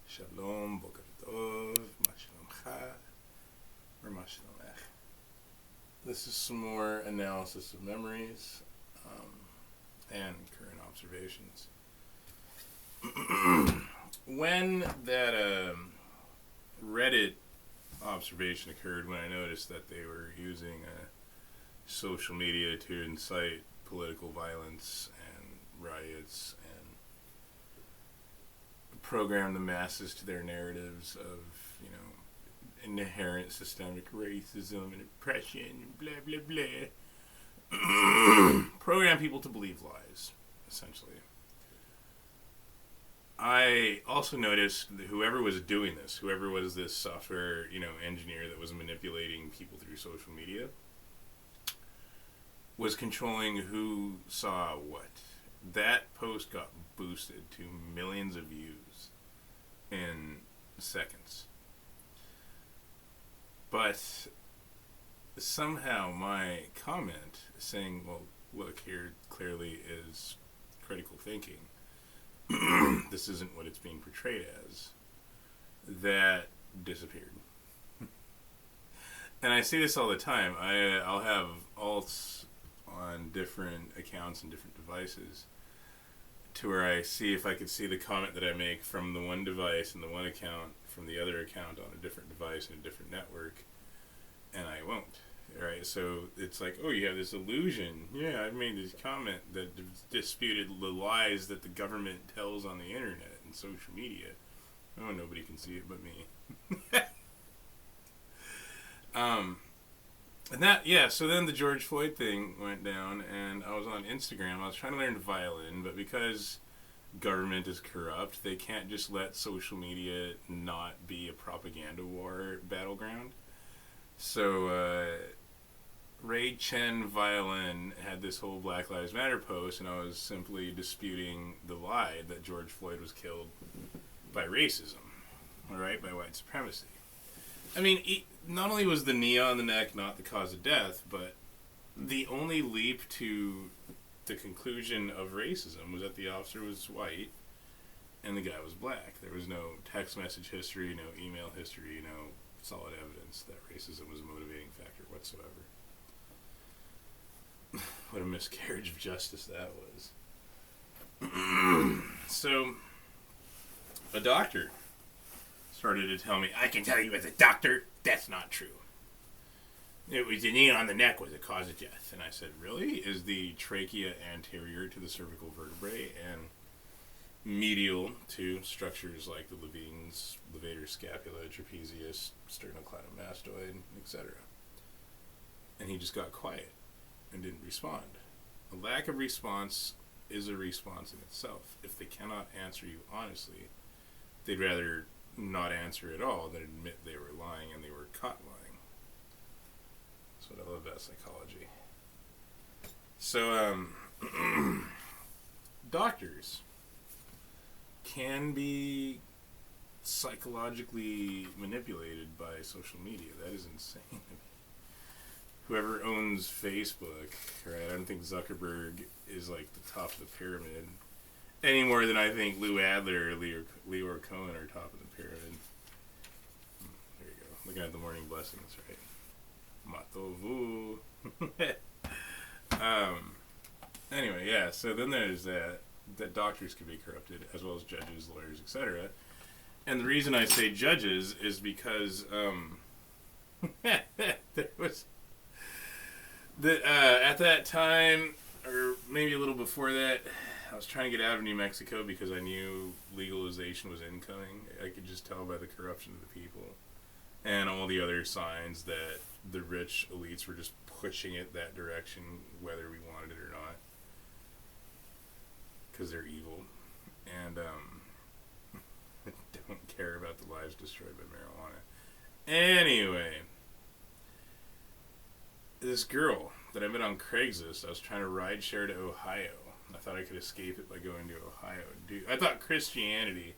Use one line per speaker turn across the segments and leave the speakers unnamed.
Shalom, Boker Tov, Ma Shalomcha, or Ma Shalomech. This is some more analysis of memories and current observations. When that Reddit observation occurred, when I noticed that they were using social media to incite political violence and riots and program the masses to their narratives of, inherent systemic racism and oppression and blah, blah, blah. Program people to believe lies, essentially. I also noticed that whoever was doing this, whoever was this software, engineer that was manipulating people through social media, was controlling who saw what. That post got boosted to millions of views in seconds. But somehow my comment saying, well, look, here clearly is critical thinking. This isn't what it's being portrayed as. That disappeared. And I see this all the time. I'll have alts on different accounts and different devices to where I see if I could see the comment that I make from the one device and the one account from the other account on a different device and a different network, and I won't. Right? So it's like, oh, you have this illusion. Yeah, I made this comment that disputed the lies that the government tells on the internet and social media. Oh, nobody can see it but me. And that, so then the George Floyd thing went down, and I was on Instagram. I was trying to learn violin, but because government is corrupt, they can't just let social media not be a propaganda war battleground. So, Ray Chen Violin had this whole Black Lives Matter post, and I was simply disputing the lie that George Floyd was killed by racism, alright, by white supremacy. I mean, not only was the knee on the neck not the cause of death, but the only leap to the conclusion of racism was that the officer was white and the guy was black. There was no text message history, no email history, no solid evidence that racism was a motivating factor whatsoever. What a miscarriage of justice that was. So, a doctor started to tell me, I can tell you as a doctor, that's not true. It was the knee on the neck was the cause of death. And I said, really? Is the trachea anterior to the cervical vertebrae and medial to structures like the levator scapula, trapezius, sternocleidomastoid, etc.? And he just got quiet and didn't respond. A lack of response is a response in itself. If they cannot answer you honestly, they'd rather not answer at all than admit they were lying and they were caught lying. That's what I love about psychology. So, doctors can be psychologically manipulated by social media. That is insane. Whoever owns Facebook, right? I don't think Zuckerberg is like the top of the pyramid any more than I think Lou Adler or Leor Cohen are top of the pyramid. There you go. Looking at the morning blessings, right? Matovu. Anyway, so then there's that doctors can be corrupted, as well as judges, lawyers, etc. And the reason I say judges is because there was at that time, or maybe a little before that, I was trying to get out of New Mexico because I knew legalization was incoming. I could just tell by the corruption of the people and all the other signs that the rich elites were just pushing it that direction, whether we wanted it or not, because they're evil and don't care about the lives destroyed by marijuana. Anyway, this girl that I met on Craigslist, I was trying to ride share to Ohio. I thought I could escape it by going to Ohio. I thought Christianity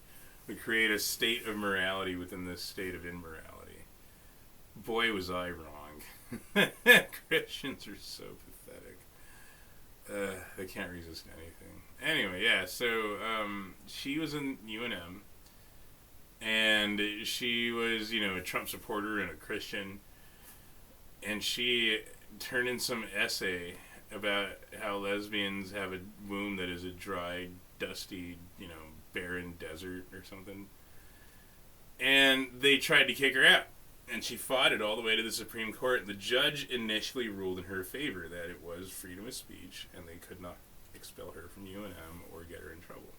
would create a state of morality within this state of immorality. Boy, was I wrong. Christians are so pathetic. They can't resist anything. Anyway, so she was in UNM, And she was, a Trump supporter and a Christian. And she turned in some essay about how lesbians have a womb that is a dry, dusty, barren desert or something. And they tried to kick her out. And she fought it all the way to the Supreme Court. The judge initially ruled in her favor that it was freedom of speech and they could not expel her from UNM or get her in trouble.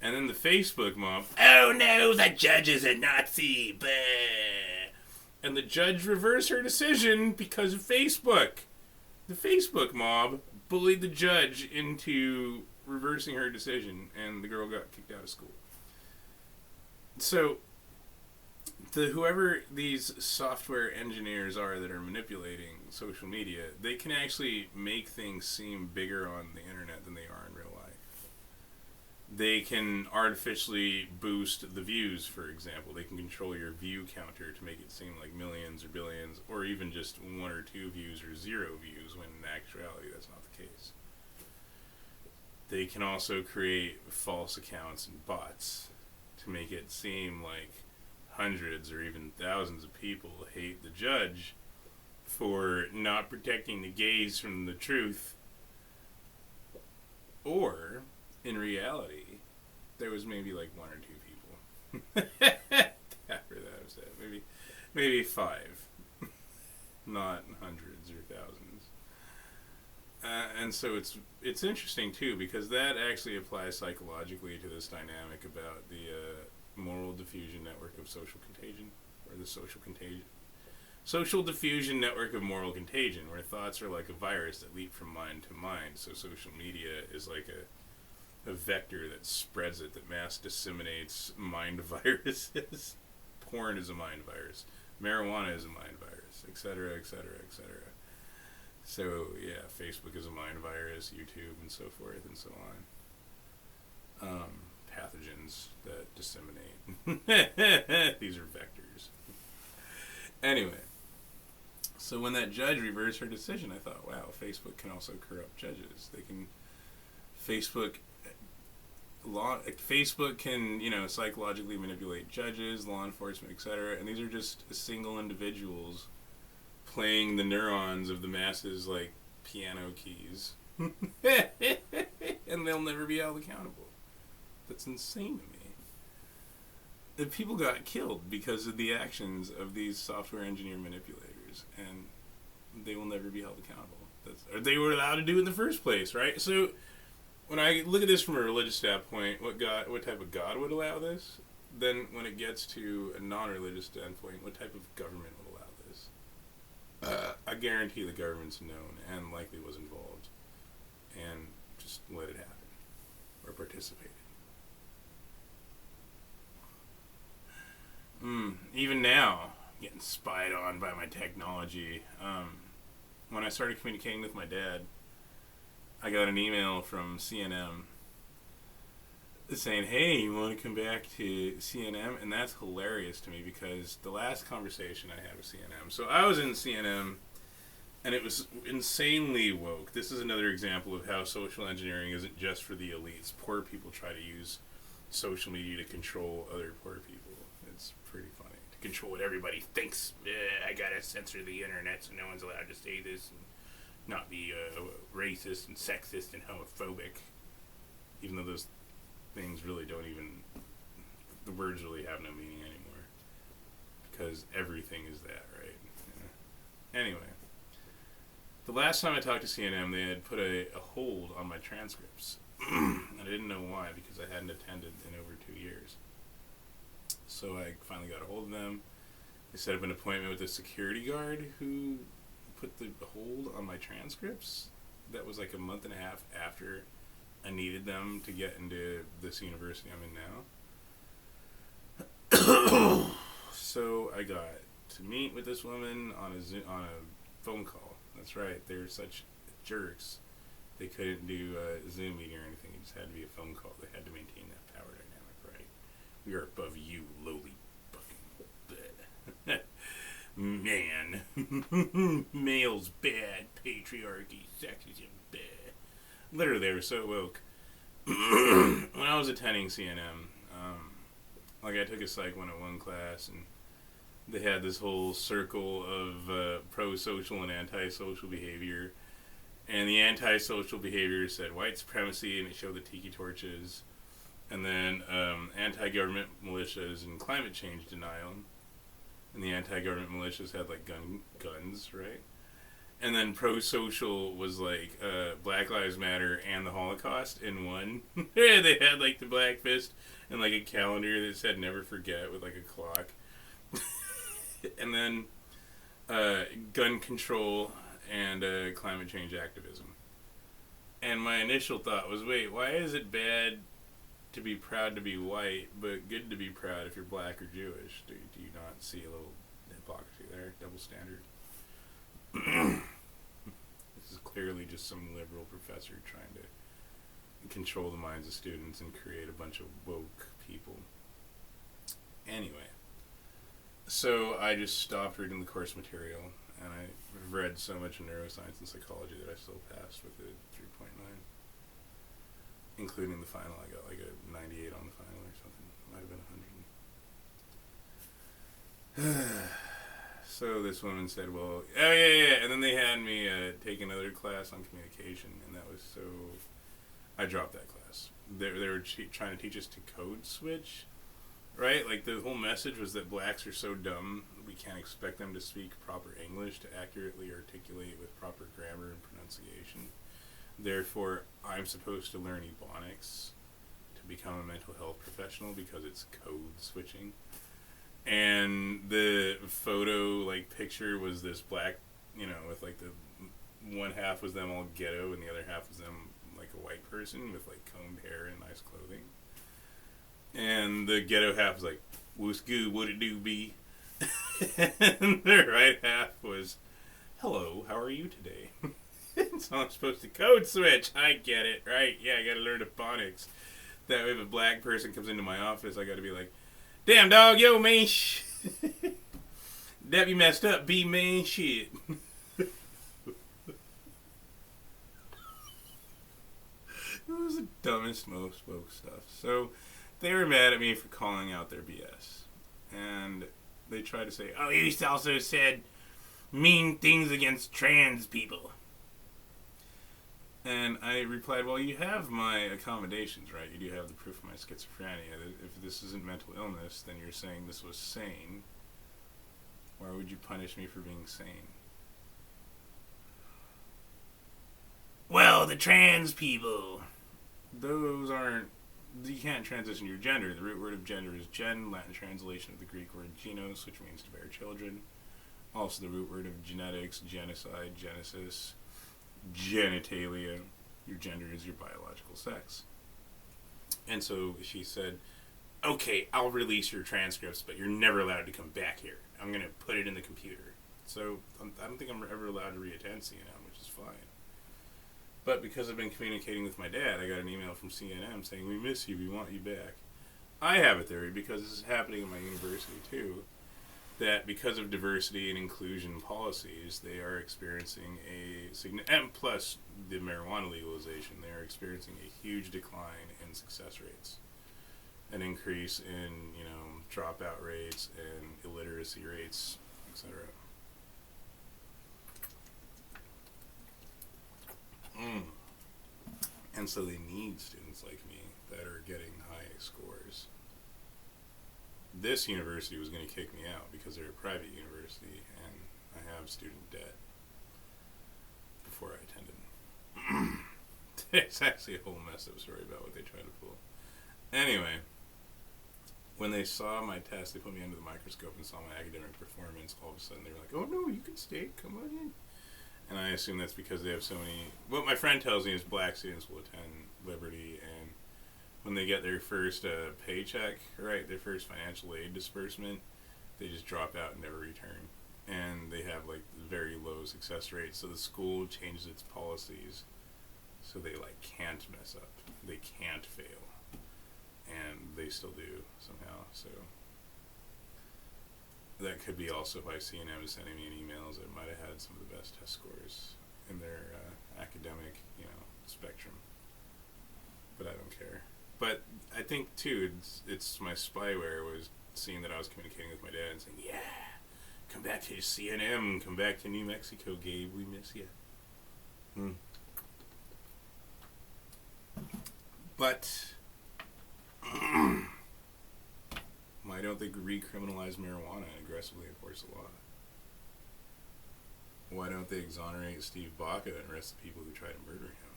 And then the Facebook mob, oh no, the judge is a Nazi, bah. And the judge reversed her decision because of Facebook. The Facebook mob bullied the judge into reversing her decision, and the girl got kicked out of school. So, whoever these software engineers are that are manipulating social media, they can actually make things seem bigger on the internet than they are in real life. They can artificially boost the views, for example. They can control your view counter to make it seem like millions or billions, or even just 1 or 2 views or 0 views, when in actuality that's not the case. They can also create false accounts and bots to make it seem like hundreds or even thousands of people hate the judge for not protecting the gays from the truth. Or, in reality, there was maybe like 1 or 2 people after that was said. Maybe 5. Not hundreds or thousands. And so it's interesting too, because that actually applies psychologically to this dynamic about the moral diffusion network of social contagion, or the social diffusion network of moral contagion, where thoughts are like a virus that leap from mind to mind. So social media is like a vector that spreads it, that mass disseminates mind viruses. Porn is a mind virus. Marijuana is a mind virus, etc., etc., etc. So, yeah, Facebook is a mind virus, YouTube, and so forth and so on. Pathogens that disseminate. These are vectors. Anyway, so when that judge reversed her decision, I thought, wow, Facebook can also corrupt judges. Facebook can, psychologically manipulate judges, law enforcement, etc. And these are just single individuals playing the neurons of the masses like piano keys. And they'll never be held accountable. That's insane to me. The people got killed because of the actions of these software engineer manipulators, and they will never be held accountable. Or they were allowed to do it in the first place, right? So when I look at this from a religious standpoint, what type of God would allow this? Then when it gets to a non-religious standpoint, what type of government would allow this? I guarantee the government's known and likely was involved and just let it happen or participated. Even now, getting spied on by my technology. When I started communicating with my dad, I got an email from CNM saying, hey, you want to come back to CNM? And that's hilarious to me, because the last conversation I had with CNM, so I was in CNM, and it was insanely woke. This is another example of how social engineering isn't just for the elites. Poor people try to use social media to control other poor people. It's pretty funny. To control what everybody thinks. I gotta censor the internet so no one's allowed to say this and not be racist and sexist and homophobic. Even though those things really don't even... The words really have no meaning anymore. Because everything is that, right? Yeah. Anyway. The last time I talked to CNM, they had put a hold on my transcripts. And I didn't know why, because I hadn't attended in over 2 years. So I finally got a hold of them. They set up an appointment with a security guard who put the hold on my transcripts. That was like a month and a half after I needed them to get into this university I'm in now. So I got to meet with this woman on a phone call. That's right, they're such jerks. They couldn't do a Zoom meeting or anything. It just had to be a phone call. They had to maintain that power dynamic, right? We are above you, lowly fucking man. Male's bad. Patriarchy. Sexism bad. Literally, they were so woke. When I was attending CNM, Like, I took a Psych 101 class, and they had this whole circle of pro-social and anti-social behavior. And the anti-social behavior said white supremacy, and it showed the tiki torches. And then anti-government militias and climate change denial. And the anti-government militias had, like, guns, right? And then pro-social was, like, Black Lives Matter and the Holocaust in one. They had, like, the Black Fist and, like, a calendar that said never forget with, like, a clock. And then gun control and climate change activism. And my initial thought was, wait, why is it bad to be proud to be white, but good to be proud if you're black or Jewish? Do you not see a little hypocrisy there? Double standard? This is clearly just some liberal professor trying to control the minds of students and create a bunch of woke people. Anyway. So I just stopped reading the course material, and I read so much in neuroscience and psychology that I still passed with a 3.9. Including the final, I got like a 98 on the final or something. Might have been 100. So this woman said, well, oh yeah, and then they had me take another class on communication, and that was so... I dropped that class. They were trying to teach us to code switch, right? Like, the whole message was that blacks are so dumb, we can't expect them to speak proper English to accurately articulate with proper grammar and pronunciation. Therefore, I'm supposed to learn Ebonics to become a mental health professional because it's code switching. And the photo, like, picture was this black, you know, with, like, the one half was them all ghetto and the other half was them, like, a white person with, like, combed hair and nice clothing. And the ghetto half was like, what's good, what it do be? And the right half was, hello, how are you today? So I'm supposed to code switch. I get it, right? Yeah, I gotta learn Ebonics. That way if a black person comes into my office, I gotta be like, damn dog, yo man, that be messed up, B man, shit. It was the dumbest, most woke stuff. So they were mad at me for calling out their BS. And they tried to say, oh, you also said mean things against trans people. And I replied, well, you have my accommodations, right? You do have the proof of my schizophrenia. If this isn't mental illness, then you're saying this was sane. Why would you punish me for being sane? Well, the trans people. Those aren't... You can't transition your gender. The root word of gender is gen, Latin translation of the Greek word genos, which means to bear children. Also the root word of genetics, genocide, genesis, genitalia. Your gender is your biological sex. And so she said, okay, I'll release your transcripts, but you're never allowed to come back here. I'm going to put it in the computer. So I don't think I'm ever allowed to reattend CNN, which is fine. But because I've been communicating with my dad, I got an email from CNN saying, we miss you, we want you back. I have a theory, because this is happening in my university too, that because of diversity and inclusion policies, they are experiencing and plus the marijuana legalization, they are experiencing a huge decline in success rates. An increase in, you know, dropout rates and illiteracy rates, etc. And so they need students like me that are getting high scores. This university was going to kick me out because they're a private university and I have student debt before I attended. It's actually a whole messed up story about what they tried to pull. Anyway, when they saw my test, they put me under the microscope and saw my academic performance. All of a sudden they were like, oh no, you can stay, come on in. And I assume that's because they have so many... What my friend tells me is black students will attend Liberty, and when they get their first paycheck, right, their first financial aid disbursement, they just drop out and never return. And they have, like, very low success rates, so the school changes its policies so they, like, can't mess up. They can't fail. And they still do, somehow, so... That could be also why CNN is sending me an emails that might have had some of the best test scores in their academic, you know, spectrum. But I don't care. But I think too, it's my spyware was seeing that I was communicating with my dad and saying, "Yeah, come back to CNM, come back to New Mexico, Gabe. We miss you." Hmm. But why don't they recriminalize marijuana and aggressively enforce the law? Why don't they exonerate Steve Baca and arrest the people who tried to murder him?